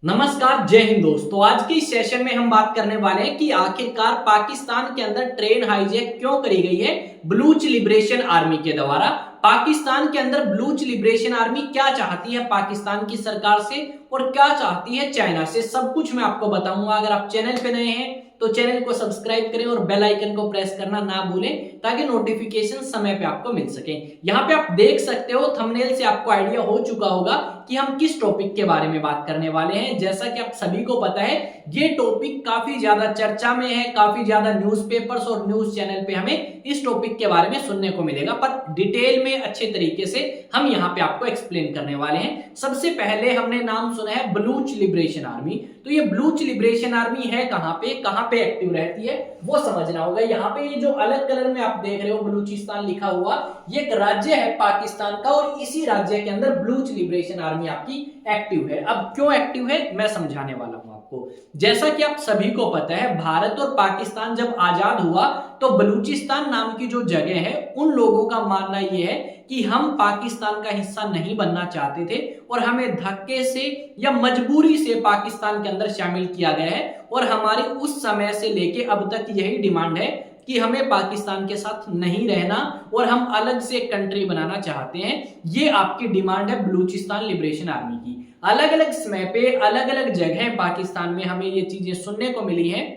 नमस्कार, जय हिंद दोस्तों। आज के इस सेशन में हम बात करने वाले हैं कि आखिरकार पाकिस्तान के अंदर ट्रेन हाईजैक क्यों करी गई है बलूच लिबरेशन आर्मी के द्वारा। पाकिस्तान के अंदर बलूच लिबरेशन आर्मी क्या चाहती है पाकिस्तान की सरकार से और क्या चाहती है चाइना से, सब कुछ मैं आपको बताऊंगा। अगर आप चैनल पे नए हैं तो चैनल को सब्सक्राइब करें और बेल आइकन को प्रेस करना ना भूलें ताकि नोटिफिकेशन समय पे आपको मिल सके। यहाँ पे आप देख सकते हो, थंबनेल से आपको आइडिया हो चुका होगा कि हम किस टॉपिक के बारे में बात करने वाले हैं। जैसा कि आप सभी को पता है, ये टॉपिक काफी ज्यादा चर्चा में है, काफी ज्यादा न्यूज़पेपर्स और न्यूज चैनल पे हमें इस टॉपिक के बारे में सुनने को मिलेगा, पर डिटेल में अच्छे तरीके से हम यहाँ पे आपको एक्सप्लेन करने वाले हैं। सबसे पहले हमने नाम सुना है बलूच लिबरेशन आर्मी, तो ये बलूच लिबरेशन आर्मी है कहाँ पे एक्टिव रहती है वो समझना होगा। यहाँ पे ये जो अलग कलर में आप देख रहे हो बलूचिस्तान लिखा हुआ, ये एक राज्य है पाकिस्तान का और इसी राज्य के अंदर बलूच लिबरेशन आर्मी आपकी एक्टिव है। अब क्यों एक्टिव है मैं समझाने वाला हूं आपको। जैसा कि आप सभी को पता है, भारत और पाकिस्तान जब आजाद हुआ तो बलूचिस्तान नाम की जो जगह है, उन लोगों का मानना यह है कि हम पाकिस्तान का हिस्सा नहीं बनना चाहते थे और हमें धक्के से या मजबूरी से पाकिस्तान के अंदर शामिल किया गया है। और हमारी उस समय से लेके अब तक यही डिमांड है कि हमें पाकिस्तान के साथ नहीं रहना और हम अलग से एक कंट्री बनाना चाहते हैं। ये आपकी डिमांड है बलूचिस्तान लिबरेशन आर्मी की। अलग अलग समय पे अलग अलग जगह पाकिस्तान में हमें ये चीजें सुनने को मिली हैं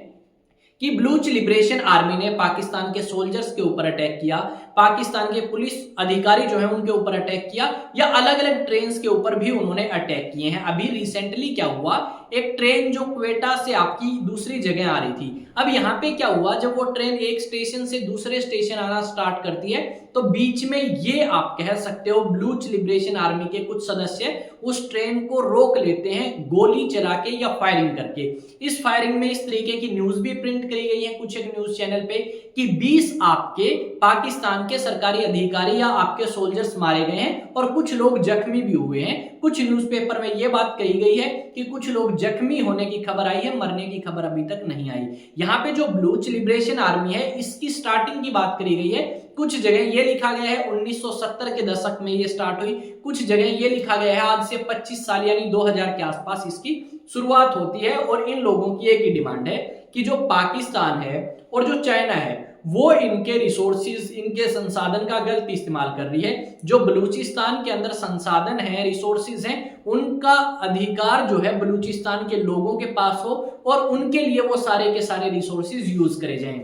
कि बलूच लिबरेशन आर्मी ने पाकिस्तान के सोल्जर्स के ऊपर अटैक किया, पाकिस्तान के पुलिस अधिकारी जो है उनके ऊपर अटैक किया, या अलग अलग ट्रेन के ऊपर भी उन्होंने अटैक किए हैं। अभी रिसेंटली क्या हुआ, एक ट्रेन जो क्वेटा से आपकी दूसरी जगह आ रही थी, अब यहाँ पे क्या हुआ, जब वो ट्रेन एक स्टेशन से दूसरे स्टेशन आना स्टार्ट करती है तो बीच में ये आप कह सकते हो बलूच लिबरेशन आर्मी के कुछ सदस्य उस ट्रेन को रोक लेते हैं गोली चला के या फायरिंग करके। इस फायरिंग में इस तरीके की न्यूज भी प्रिंट करी गई है कुछ एक न्यूज चैनल पे कि 20 आपके पाकिस्तान के सरकारी अधिकारी या आपके सोल्जर्स मारे गए हैं और कुछ लोग जख्मी भी हुए हैं। कुछ न्यूज़पेपर में यह बात कही गई है कि कुछ लोग जख्मी होने की खबर आई है, मरने की खबर अभी तक नहीं आई। यहाँ पे जो बलूच लिबरेशन आर्मी है, इसकी स्टार्टिंग की बात करी गई है। कुछ जगह ये लिखा गया है 1970 के दशक में ये स्टार्ट हुई, कुछ जगह ये लिखा गया है आज से 25 साल यानी 2000 के आसपास इसकी शुरुआत होती है। और इन लोगों की एक ही डिमांड है कि जो पाकिस्तान है और जो चाइना है वो इनके रिसोर्सेज, इनके संसाधन का गलत इस्तेमाल कर रही है। जो बलूचिस्तान के अंदर संसाधन है, रिसोर्सेज हैं, उनका अधिकार जो है बलूचिस्तान के लोगों के पास हो और उनके लिए वो सारे के सारे रिसोर्सेज यूज करे जाएं।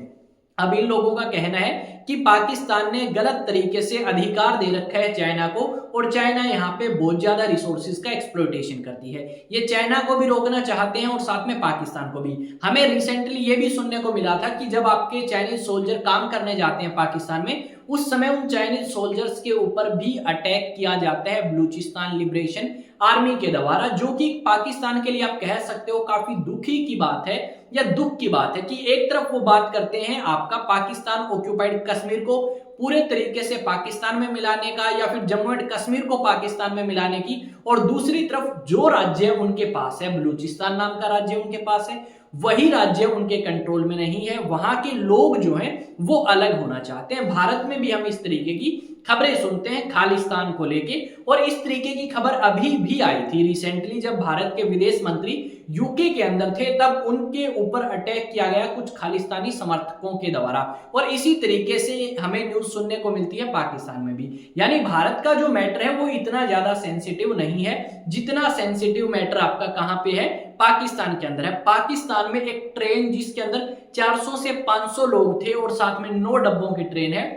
अब इन लोगों का कहना है कि पाकिस्तान ने गलत तरीके से अधिकार दे रखा है चाइना को और चाइना यहाँ पे बहुत ज्यादा रिसोर्सेज का एक्सप्लॉयटेशन करती है। ये चाइना को भी रोकना चाहते हैं और साथ में पाकिस्तान को भी। हमें रिसेंटली ये भी सुनने को मिला था कि जब आपके चाइनीज सोल्जर काम करने जाते हैं पाकिस्तान में, उस समय उन चाइनीज सोल्जर्स के ऊपर भी अटैक किया जाता है बलूचिस्तान लिबरेशन आर्मी के द्वारा, जो कि पाकिस्तान के लिए आप कह सकते हो काफी दुखी की बात है या दुख की बात है कि एक तरफ वो बात करते हैं आपका पाकिस्तान ऑक्यूपाइड कश्मीर को पूरे तरीके से पाकिस्तान में मिलाने का या फिर जम्मू एंड कश्मीर को पाकिस्तान में मिलाने की, और दूसरी तरफ जो राज्य उनके पास है, बलूचिस्तान नाम का राज्य उनके पास है, वही राज्य उनके कंट्रोल में नहीं है। वहां के लोग जो हैं वो अलग होना चाहते हैं। भारत में भी हम इस तरीके की खबरें सुनते हैं खालिस्तान को लेके, और इस तरीके की खबर अभी भी आई थी रिसेंटली जब भारत के विदेश मंत्री यूके के अंदर थे, तब उनके ऊपर अटैक किया गया कुछ खालिस्तानी समर्थकों के द्वारा। और इसी तरीके से हमें न्यूज सुनने को मिलती है पाकिस्तान में भी। यानी भारत का जो मैटर है वो इतना ज्यादा सेंसिटिव नहीं है जितना सेंसिटिव मैटर आपका कहां पे है, पाकिस्तान के अंदर है। पाकिस्तान में एक ट्रेन जिसके अंदर 400 से 500 लोग थे और साथ में 9 डब्बों की ट्रेन है,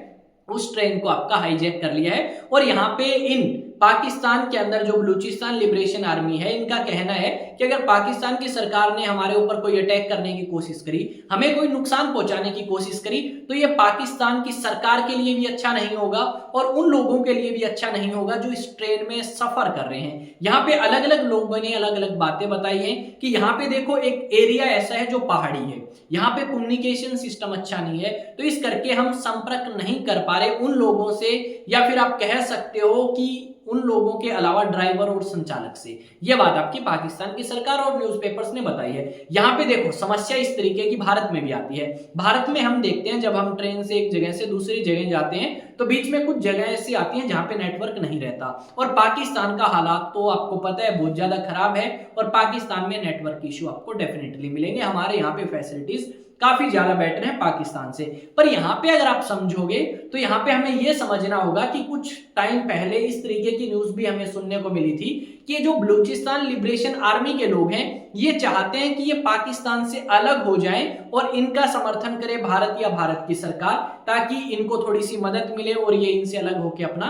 उस ट्रेन को आपका हाईजैक कर लिया है। और यहाँ पे इन पाकिस्तान के अंदर जो बलूचिस्तान लिबरेशन आर्मी है, इनका कहना है कि अगर पाकिस्तान की सरकार ने हमारे ऊपर कोई अटैक करने की कोशिश करी, हमें कोई नुकसान पहुंचाने की कोशिश करी, तो ये पाकिस्तान की सरकार के लिए भी अच्छा नहीं होगा और उन लोगों के लिए भी अच्छा नहीं होगा जो इस ट्रेन में सफर कर रहे हैं। यहाँ पे अलग अलग लोगों ने अलग अलग बातें बताई हैं कि यहाँ पे देखो एक एरिया ऐसा है जो पहाड़ी है, यहाँ पे कम्युनिकेशन सिस्टम अच्छा नहीं है, तो इस करके हम संपर्क नहीं कर पा रहे उन लोगों से, या फिर आप कह सकते हो कि उन लोगों के अलावा ड्राइवर और संचालक से। यह बात आपकी पाकिस्तान की सरकार और न्यूज़पेपर्स ने बताई है। यहाँ पे देखो समस्या इस तरीके की भारत में भी आती है। भारत में हम देखते हैं जब हम ट्रेन से एक जगह से दूसरी जगह जाते हैं तो बीच में कुछ जगह ऐसी आती हैं जहां पे नेटवर्क नहीं रहता। और पाकिस्तान का हालात तो आपको पता है बहुत ज्यादा खराब है, और पाकिस्तान में नेटवर्क इशू आपको डेफिनेटली मिलेंगे। हमारे यहाँ पे फैसिलिटीज काफी ज्यादा बेटर है पाकिस्तान से। पर यहाँ पे अगर आप समझोगे तो यहाँ पे हमें यह समझना होगा कि कुछ टाइम पहले इस तरीके की न्यूज भी हमें सुनने को मिली थी कि जो बलूचिस्तान लिबरेशन आर्मी के लोग हैं ये चाहते हैं कि ये पाकिस्तान से अलग हो जाएं और इनका समर्थन करे भारत या भारत की सरकार, ताकि इनको थोड़ी सी मदद मिले और ये इनसे अलग होकर अपना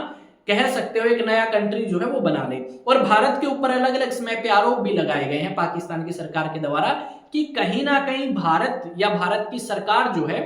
कह सकते हो एक नया कंट्री जो है वो बना ले। और भारत के ऊपर अलग अलग समय पे आरोप भी लगाए गए हैं पाकिस्तान की सरकार के द्वारा कि कहीं ना कहीं भारत या भारत की सरकार जो है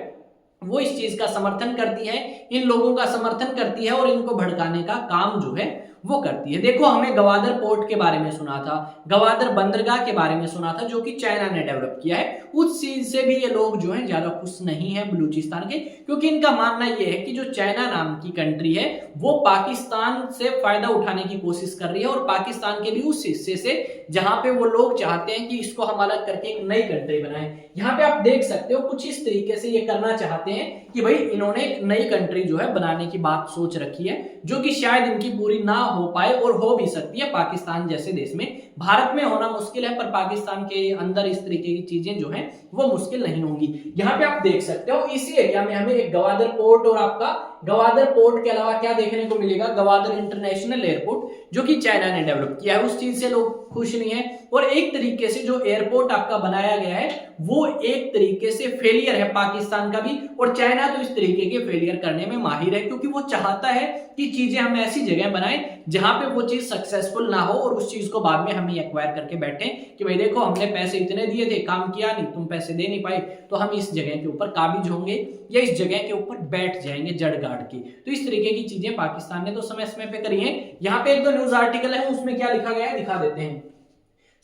वो इस चीज का समर्थन करती है, इन लोगों का समर्थन करती है और इनको भड़काने का काम जो है वो करती है। देखो हमने गवादर पोर्ट के बारे में सुना था, गवादर बंदरगाह के बारे में सुना था जो कि चाइना ने डेवलप किया है। उस चीज से भी ये लोग जो है ज्यादा खुश नहीं है बलूचिस्तान के, क्योंकि इनका मानना यह है कि जो चाइना नाम की कंट्री है वो पाकिस्तान से फायदा उठाने की कोशिश कर रही है और पाकिस्तान के भी उस हिस्से से जहां पे वो लोग चाहते हैं कि इसको हम अलग करके एक नई कंट्री बनाएं। यहाँ पे आप देख सकते हो कुछ इस तरीके से ये करना चाहते हैं कि भाई इन्होंने एक नई कंट्री जो है बनाने की बात सोच रखी है, जो कि शायद इनकी पूरी ना हो पाए और हो भी सकती है पाकिस्तान जैसे देश में। भारत में होना मुश्किल है पर पाकिस्तान के अंदर इस तरीके की चीजें जो हैं वो मुश्किल नहीं होंगी। यहाँ पे आप देख सकते हो इसी एरिया में हमें एक गवादर पोर्ट और आपका गवादर पोर्ट के अलावा क्या देखने को मिलेगा, गवादर इंटरनेशनल एयरपोर्ट जो कि चाइना ने डेवलप किया है। उस चीज से लोग खुश नहीं है और एक तरीके से जो एयरपोर्ट आपका बनाया गया है वो एक तरीके से फेलियर है पाकिस्तान का भी, और चाइना तो इस तरीके के फेलियर करने में माहिर है क्योंकि वो चाहता है कि चीजें हम ऐसी जगह बनाएं जहां पे वो चीज सक्सेसफुल ना हो और उस चीज को बाद में हम ही एक्वायर करके बैठे कि भाई देखो हमने पैसे इतने दिए थे, काम किया नहीं, तुम पैसे दे नहीं पाए, तो हम इस जगह के ऊपर काबिज होंगे या इस जगह के ऊपर बैठ जाएंगे जड़ गाड़ के। तो इस तरीके की चीजें पाकिस्तान ने तो समय समय पे करी है। यहाँ पे एक दो न्यूज आर्टिकल है उसमें क्या लिखा गया है दिखा देते हैं।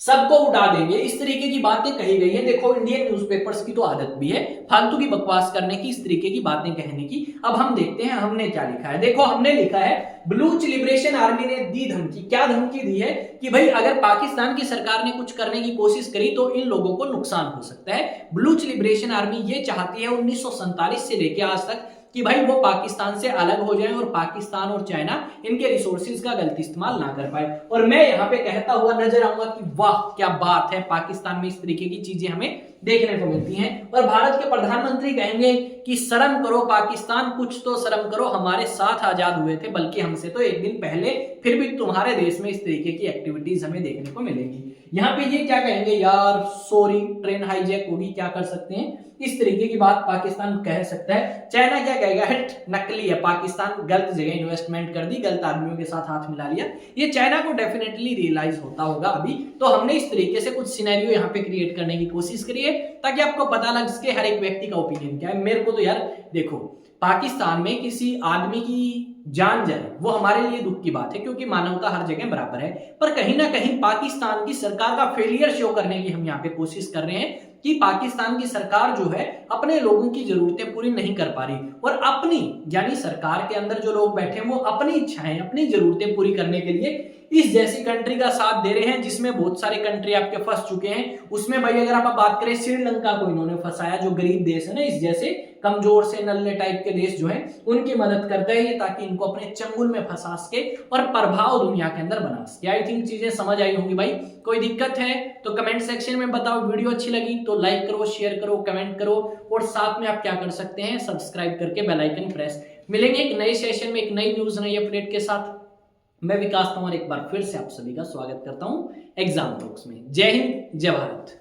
सबको उड़ा देंगे, इस तरीके की बातें कही गई है। देखो इंडियन न्यूज़पेपर्स की तो आदत भी है फालतू की बकवास करने की, इस तरीके की बातें कहने की। अब हम देखते हैं हमने क्या लिखा है। देखो हमने लिखा है बलूच लिबरेशन आर्मी ने दी धमकी। क्या धमकी दी है कि भाई अगर पाकिस्तान की सरकार ने कुछ करने की कोशिश करी तो इन लोगों को नुकसान हो सकता है। बलूच लिबरेशन आर्मी ये चाहती है 1947 से लेकर आज तक कि भाई वो पाकिस्तान से अलग हो जाएं और पाकिस्तान और चाइना इनके रिसोर्सेज का गलत इस्तेमाल ना कर पाए। और मैं यहाँ पे कहता हुआ नजर आऊंगा कि वाह क्या बात है, पाकिस्तान में इस तरीके की चीजें हमें देखने को मिलती हैं। और भारत के प्रधानमंत्री कहेंगे कि शर्म करो पाकिस्तान, कुछ तो शर्म करो, हमारे साथ आजाद हुए थे बल्कि हमसे तो एक दिन पहले, फिर भी तुम्हारे देश में इस तरीके की एक्टिविटीज हमें देखने को मिलेगी। यहाँ पे ये क्या कहेंगे, यार सॉरी ट्रेन हाईजैक होगी, क्या कर सकते हैं, इस तरीके की बात पाकिस्तान कह सकता है। चाइना क्या कहेगा, हिट नकली है, पाकिस्तान गलत जगह इन्वेस्टमेंट कर दी, गलत आदमियों के साथ हाथ मिला लिया। ये चाइना को डेफिनेटली रियलाइज होता होगा अभी। तो हमने इस तरीके से कुछ सिनेरियो यहाँ पे क्रिएट करने की कोशिश करी है ताकि आपको पता लग सके हर एक व्यक्ति का ओपिनियन क्या है। मेरे को तो यार देखो पाकिस्तान में किसी आदमी की जान जाए वो हमारे लिए दुख की बात है क्योंकि मानवता हर जगह बराबर है। पर कहीं ना कहीं पाकिस्तान की सरकार का फेलियर शो करने की हम यहाँ पे कोशिश कर रहे हैं कि पाकिस्तान की सरकार जो है अपने लोगों की जरूरतें पूरी नहीं कर पा रही और अपनी यानी सरकार के अंदर जो लोग बैठे हैं वो अपनी इच्छाएं अपनी जरूरतें पूरी करने के लिए इस जैसी कंट्री का साथ दे रहे हैं जिसमें बहुत सारे कंट्री आपके फंस चुके हैं। उसमें भाई अगर आप बात करें श्रीलंका को इन्होंने फंसाया, जो गरीब देश है ना, इस जैसे कमजोर से नल्ले टाइप के देश जो है उनकी मदद करता है ये ताकि इनको अपने चंगुल में फंसा सके और प्रभाव दुनिया के अंदर बना सके। आई थिंक चीजें समझ आई होंगी भाई। कोई दिक्कत है तो कमेंट सेक्शन में बताओ। वीडियो अच्छी लगी तो लाइक करो, शेयर करो, कमेंट करो और साथ में आप क्या कर सकते हैं, सब्सक्राइब करके बेल आइकन प्रेस। मिलेंगे एक नए सेशन में एक नई न्यूज नई अपडेट के साथ। मैं विकास तंवर एक बार फिर से आप सभी का स्वागत करता हूं एग्जाम टॉक्स में। जय हिंद, जय भारत।